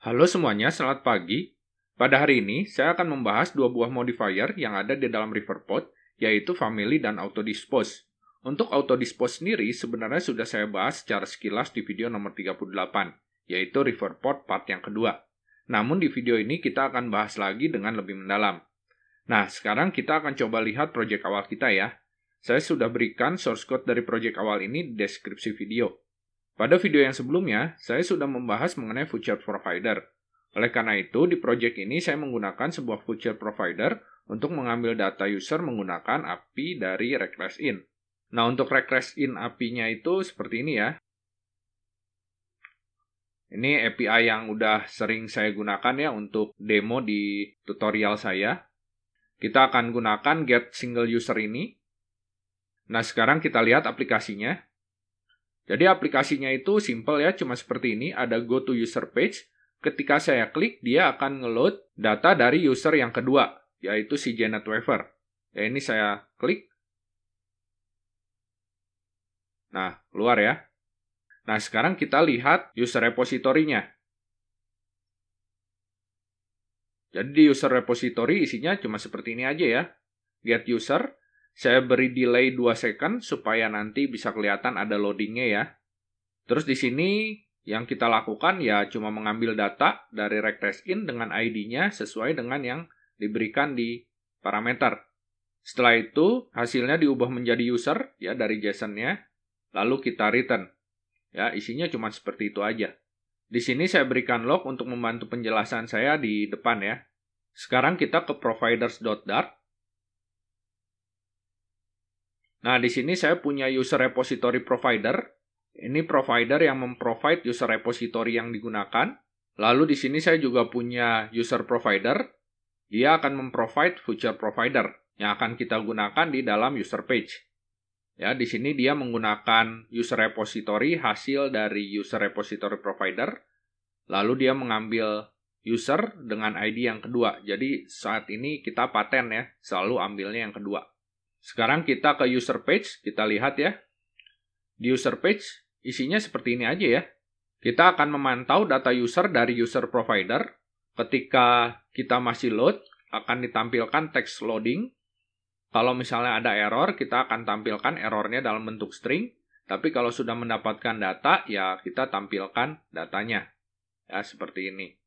Halo semuanya, selamat pagi. Pada hari ini, saya akan membahas dua buah modifier yang ada di dalam Riverpod, yaitu Family dan Autodispose. Untuk Autodispose sendiri, sebenarnya sudah saya bahas secara sekilas di video nomor 38, yaitu Riverpod part yang kedua. Namun di video ini kita akan bahas lagi dengan lebih mendalam. Nah, sekarang kita akan coba lihat proyek awal kita ya. Saya sudah berikan source code dari proyek awal ini di deskripsi video. Pada video yang sebelumnya, saya sudah membahas mengenai feature provider. Oleh karena itu, di project ini saya menggunakan sebuah feature provider untuk mengambil data user menggunakan API dari regress-in. Nah, untuk regress-in API-nya itu seperti ini ya. Ini API yang udah sering saya gunakan ya untuk demo di tutorial saya. Kita akan gunakan get single user ini. Nah, sekarang kita lihat aplikasinya. Jadi aplikasinya itu simple ya, cuma seperti ini, ada go to user page. Ketika saya klik, dia akan ngeload data dari user yang kedua, yaitu si Janet Weaver. Ya, ini saya klik. Nah, keluar ya. Nah, sekarang kita lihat user repository-nya. Jadi di user repository isinya cuma seperti ini aja ya. Get user, saya beri delay 2 second supaya nanti bisa kelihatan ada loadingnya ya. Terus di sini yang kita lakukan ya cuma mengambil data dari regress-in dengan ID-nya sesuai dengan yang diberikan di parameter. Setelah itu hasilnya diubah menjadi user ya dari JSON-nya, lalu kita return. Ya, isinya cuma seperti itu aja. Di sini saya berikan log untuk membantu penjelasan saya di depan ya. Sekarang kita ke providers.dart. Nah, di sini saya punya user repository provider. Ini provider yang memprovide user repository yang digunakan. Lalu di sini saya juga punya user provider. Dia akan memprovide feature provider yang akan kita gunakan di dalam user page. Ya, di sini dia menggunakan user repository hasil dari user repository provider. Lalu dia mengambil user dengan ID yang kedua. Jadi saat ini kita paten ya, selalu ambilnya yang kedua. Sekarang kita ke user page, kita lihat ya. Di user page, isinya seperti ini aja ya. Kita akan memantau data user dari user provider. Ketika kita masih load, akan ditampilkan text loading. Kalau misalnya ada error, kita akan tampilkan errornya dalam bentuk string. Tapi kalau sudah mendapatkan data, ya kita tampilkan datanya. Ya, seperti ini.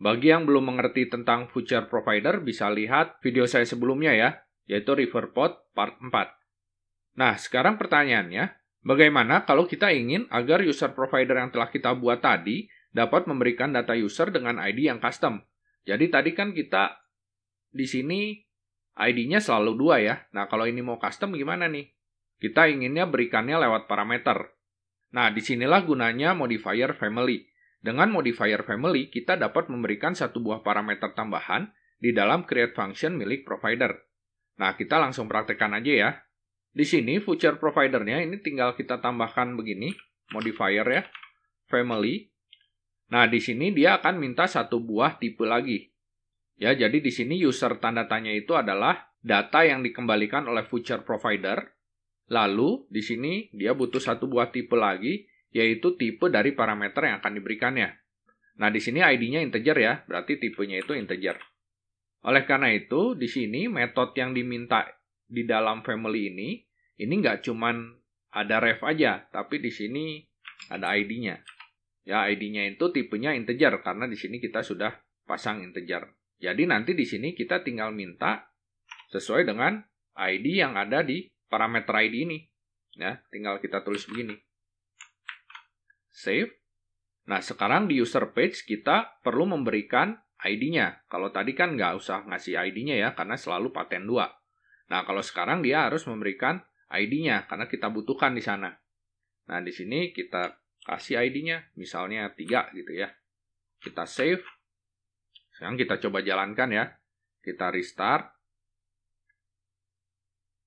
Bagi yang belum mengerti tentang feature provider, bisa lihat video saya sebelumnya ya, yaitu Riverpod part 4. Nah, sekarang pertanyaannya, bagaimana kalau kita ingin agar user provider yang telah kita buat tadi dapat memberikan data user dengan ID yang custom? Jadi tadi kan kita di sini ID-nya selalu 2 ya. Nah, kalau ini mau custom gimana nih? Kita inginnya berikannya lewat parameter. Nah, disinilah gunanya modifier family. Dengan modifier family, kita dapat memberikan satu buah parameter tambahan di dalam create function milik provider. Nah, kita langsung praktekkan aja ya. Di sini, feature providernya ini tinggal kita tambahkan begini, modifier ya, family. Nah, di sini dia akan minta satu buah tipe lagi. Ya, jadi di sini user tanda tanya itu adalah data yang dikembalikan oleh feature provider. Lalu, di sini dia butuh satu buah tipe lagi, yaitu tipe dari parameter yang akan diberikannya. Nah, di sini ID-nya integer ya, berarti tipenya itu integer. Oleh karena itu, di sini metode yang diminta di dalam family ini nggak cuman ada ref aja, tapi di sini ada ID-nya. Ya, ID-nya itu tipenya integer, karena di sini kita sudah pasang integer. Jadi nanti di sini kita tinggal minta sesuai dengan ID yang ada di parameter ID ini. Ya, tinggal kita tulis begini. Save. Nah, sekarang di user page kita perlu memberikan ID-nya. Kalau tadi kan nggak usah ngasih ID-nya ya, karena selalu paten 2. Nah, kalau sekarang dia harus memberikan ID-nya, karena kita butuhkan di sana. Nah, di sini kita kasih ID-nya, misalnya 3 gitu ya. Kita save. Sekarang kita coba jalankan ya. Kita restart.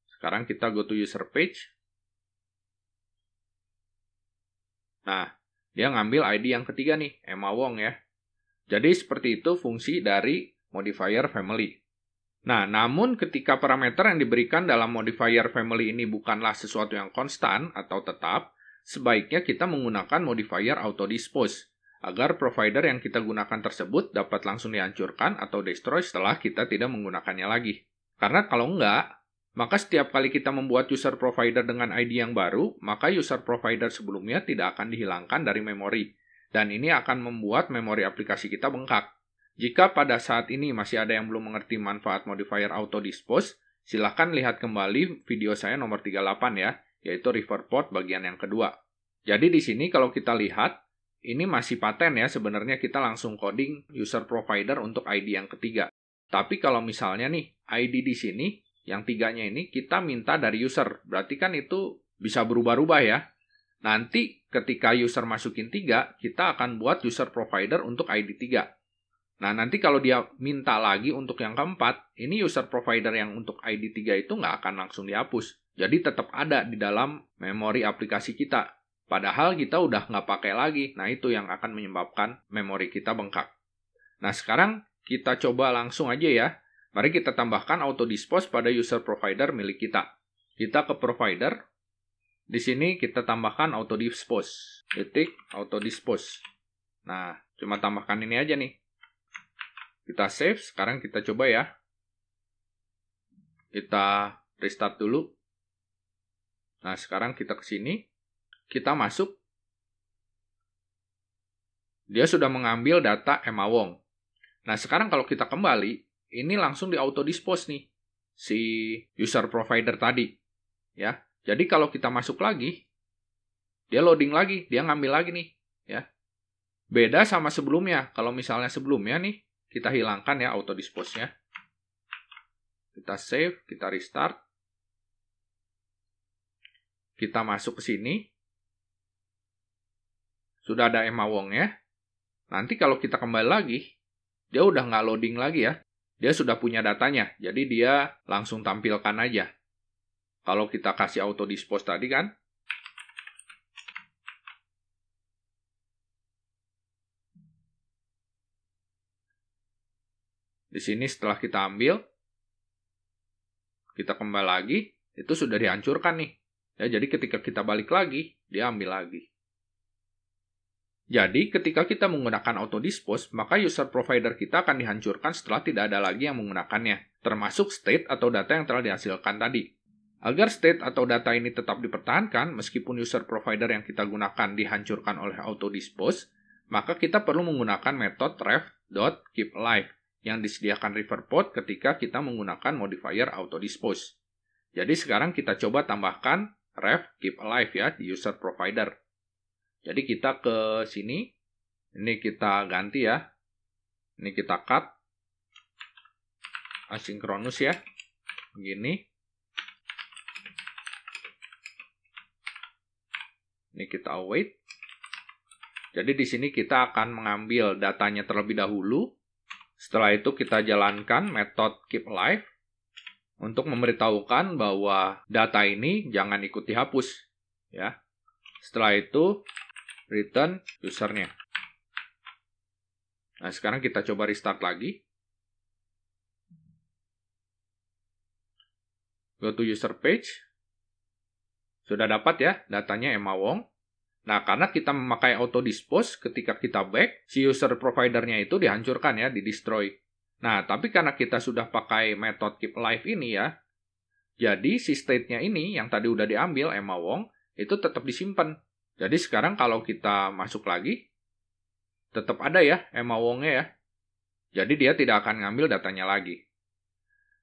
Sekarang kita go to user page. Nah, dia ngambil ID yang ketiga nih, Emma Wong ya. Jadi seperti itu fungsi dari modifier family. Nah, namun ketika parameter yang diberikan dalam modifier family ini bukanlah sesuatu yang konstan atau tetap, sebaiknya kita menggunakan modifier autodispose. agar provider yang kita gunakan tersebut dapat langsung dihancurkan atau destroy setelah kita tidak menggunakannya lagi. Karena kalau enggak, maka setiap kali kita membuat user provider dengan ID yang baru, maka user provider sebelumnya tidak akan dihilangkan dari memori. Dan ini akan membuat memori aplikasi kita bengkak. Jika pada saat ini masih ada yang belum mengerti manfaat modifier auto dispose, silahkan lihat kembali video saya nomor 38 ya, yaitu refer port bagian yang kedua. Jadi di sini kalau kita lihat, ini masih paten ya, sebenarnya kita langsung coding user provider untuk ID yang ketiga. Tapi kalau misalnya nih, ID di sini, yang tiganya ini, kita minta dari user. Berarti kan itu bisa berubah-ubah ya. Nanti ketika user masukin 3, kita akan buat user provider untuk ID 3. Nah, nanti kalau dia minta lagi untuk yang keempat, ini user provider yang untuk ID 3 itu nggak akan langsung dihapus. Jadi tetap ada di dalam memori aplikasi kita. Padahal kita udah nggak pakai lagi. Nah, itu yang akan menyebabkan memori kita bengkak. Nah, sekarang kita coba langsung aja ya. Mari kita tambahkan auto dispose pada user provider milik kita. Kita ke provider. Di sini kita tambahkan auto dispose. Auto dispose. Nah, cuma tambahkan ini aja nih. Kita save. Sekarang kita coba ya. Kita restart dulu. Nah, sekarang kita ke sini. Kita masuk, dia sudah mengambil data Emma Wong. Nah, sekarang kalau kita kembali, ini langsung di auto dispose nih, si user provider tadi. Ya, jadi kalau kita masuk lagi, dia loading lagi, dia ngambil lagi nih. Ya, beda sama sebelumnya. Kalau misalnya sebelumnya nih, kita hilangkan ya auto dispose-nya. Kita save, kita restart. Kita masuk ke sini. Sudah ada Emma Wong ya. Nanti kalau kita kembali lagi, dia udah nggak loading lagi ya. Dia sudah punya datanya, jadi dia langsung tampilkan aja. Kalau kita kasih auto dispose tadi kan, di sini setelah kita ambil, kita kembali lagi, itu sudah dihancurkan nih. Ya, jadi ketika kita balik lagi, dia ambil lagi. Jadi, ketika kita menggunakan auto dispose, maka user provider kita akan dihancurkan setelah tidak ada lagi yang menggunakannya, termasuk state atau data yang telah dihasilkan tadi. Agar state atau data ini tetap dipertahankan, meskipun user provider yang kita gunakan dihancurkan oleh auto dispose, maka kita perlu menggunakan metode ref.keepalive yang disediakan refer port ketika kita menggunakan modifier auto dispose. Jadi sekarang kita coba tambahkan ref keepalive ya di user provider. Jadi kita ke sini, ini kita ganti ya, ini kita cut, asinkronus ya, begini. Ini kita await. Jadi di sini kita akan mengambil datanya terlebih dahulu. Setelah itu kita jalankan metode keepalive untuk memberitahukan bahwa data ini jangan ikut dihapus, ya. Setelah itu return usernya. Nah, sekarang kita coba restart lagi. Go to user page. Sudah dapat ya datanya Emma Wong. Nah, karena kita memakai auto dispose, ketika kita back, si user providernya itu dihancurkan ya, di-destroy. Nah, tapi karena kita sudah pakai metode keep alive ini ya, jadi si state-nya ini yang tadi udah diambil Emma Wong, itu tetap disimpan. Jadi sekarang kalau kita masuk lagi, tetap ada ya Emma Wong-nya ya. Jadi dia tidak akan ngambil datanya lagi.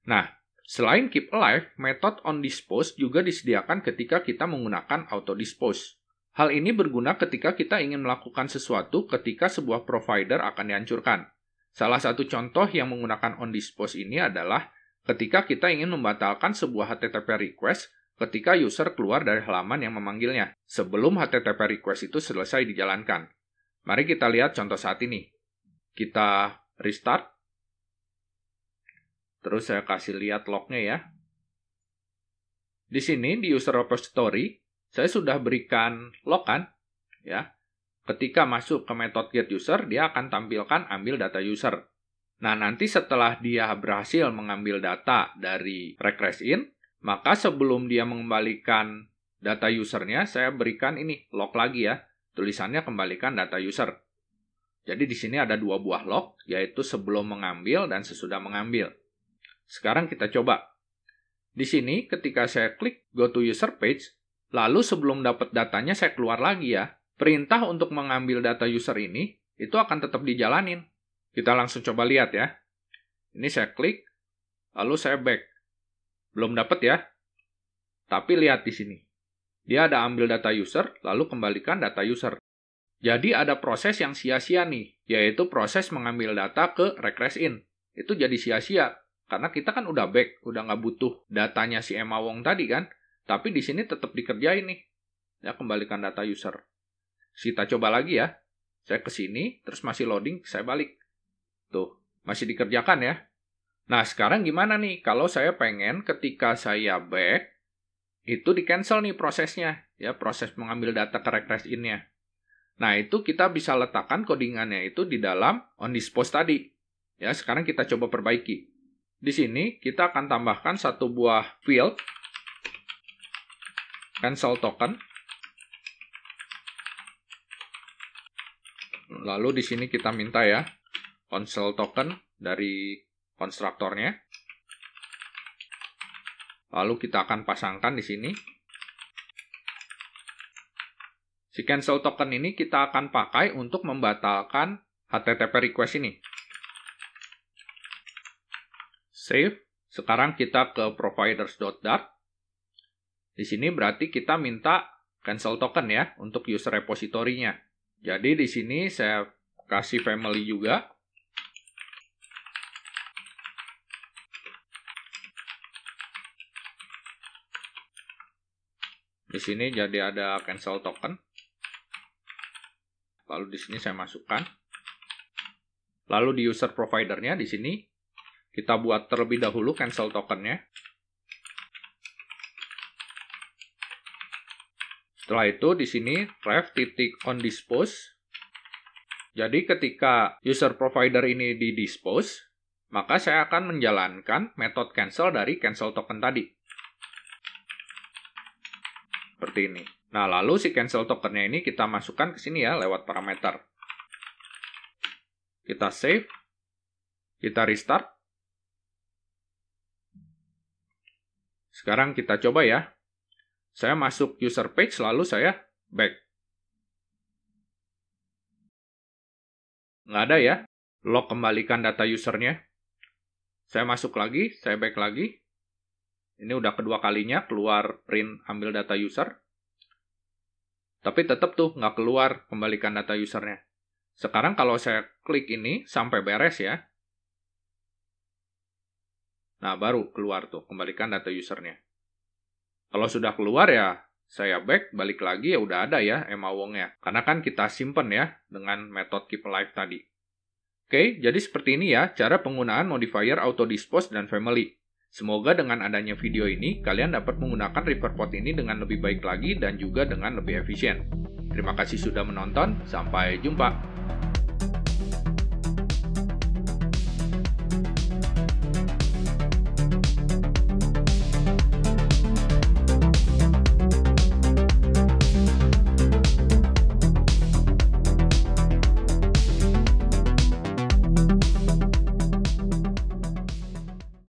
Nah, selain keep alive, metode on dispose juga disediakan ketika kita menggunakan auto dispose. Hal ini berguna ketika kita ingin melakukan sesuatu ketika sebuah provider akan dihancurkan. Salah satu contoh yang menggunakan on dispose ini adalah ketika kita ingin membatalkan sebuah HTTP request ketika user keluar dari halaman yang memanggilnya, sebelum HTTP request itu selesai dijalankan. Mari kita lihat contoh saat ini. Kita restart. Terus saya kasih lihat lognya ya. Di sini, di user repository, saya sudah berikan log kan, ya. Ketika masuk ke metode getUser, dia akan tampilkan ambil data user. Nah, nanti setelah dia berhasil mengambil data dari request-in, maka sebelum dia mengembalikan data usernya, saya berikan ini, log lagi ya. Tulisannya kembalikan data user. Jadi di sini ada dua buah log, yaitu sebelum mengambil dan sesudah mengambil. Sekarang kita coba. Di sini ketika saya klik Go to User Page, lalu sebelum dapat datanya saya keluar lagi ya. Perintah untuk mengambil data user ini, itu akan tetap dijalanin. Kita langsung coba lihat ya. Ini saya klik, lalu saya back. Belum dapat ya. Tapi lihat di sini. Dia ada ambil data user, lalu kembalikan data user. Jadi ada proses yang sia-sia nih, yaitu proses mengambil data ke regress in. Itu jadi sia-sia, karena kita kan udah back, udah nggak butuh datanya si Emma Wong tadi kan, tapi di sini tetap dikerjain nih. Ya, kembalikan data user. Kita coba lagi ya. Saya ke sini, terus masih loading, saya balik. Tuh, masih dikerjakan ya. Nah, sekarang gimana nih? Kalau saya pengen ketika saya back, itu di-cancel nih prosesnya, ya, proses mengambil data ke regress in-nya. Nah, itu kita bisa letakkan codingannya itu di dalam onDispose tadi. Ya, sekarang kita coba perbaiki. Di sini kita akan tambahkan satu buah field cancel token. Lalu di sini kita minta ya cancel token dari konstruktornya. Lalu kita akan pasangkan di sini. Si cancel token ini kita akan pakai untuk membatalkan HTTP request ini. Save. Sekarang kita ke providers.dart. Di sini berarti kita minta cancel token ya untuk user repository-nya. Jadi di sini saya kasih family juga. Di sini jadi ada cancel token. Lalu di sini saya masukkan. Lalu di user provider-nya di sini kita buat terlebih dahulu cancel token-nya. Setelah itu di sini ref.onDispose. Jadi ketika user provider ini di-dispose, maka saya akan menjalankan metode cancel dari cancel token tadi. Seperti ini. Nah, lalu si cancel token-nya ini kita masukkan ke sini ya, lewat parameter. Kita save. Kita restart. Sekarang kita coba ya. Saya masuk user page, lalu saya back. Nggak ada ya. Log kembalikan data usernya. Saya masuk lagi, saya back lagi. Ini udah kedua kalinya keluar print ambil data user. Tapi tetap tuh nggak keluar kembalikan data usernya. Sekarang kalau saya klik ini sampai beres ya. Nah, baru keluar tuh kembalikan data usernya. Kalau sudah keluar ya, saya back, balik lagi ya udah ada ya Emma Wong-nya. Karena kan kita simpen ya dengan metode keep alive tadi. Oke, jadi seperti ini ya cara penggunaan modifier auto-dispose dan family. Semoga dengan adanya video ini, kalian dapat menggunakan Riverpod ini dengan lebih baik lagi dan juga dengan lebih efisien. Terima kasih sudah menonton, sampai jumpa.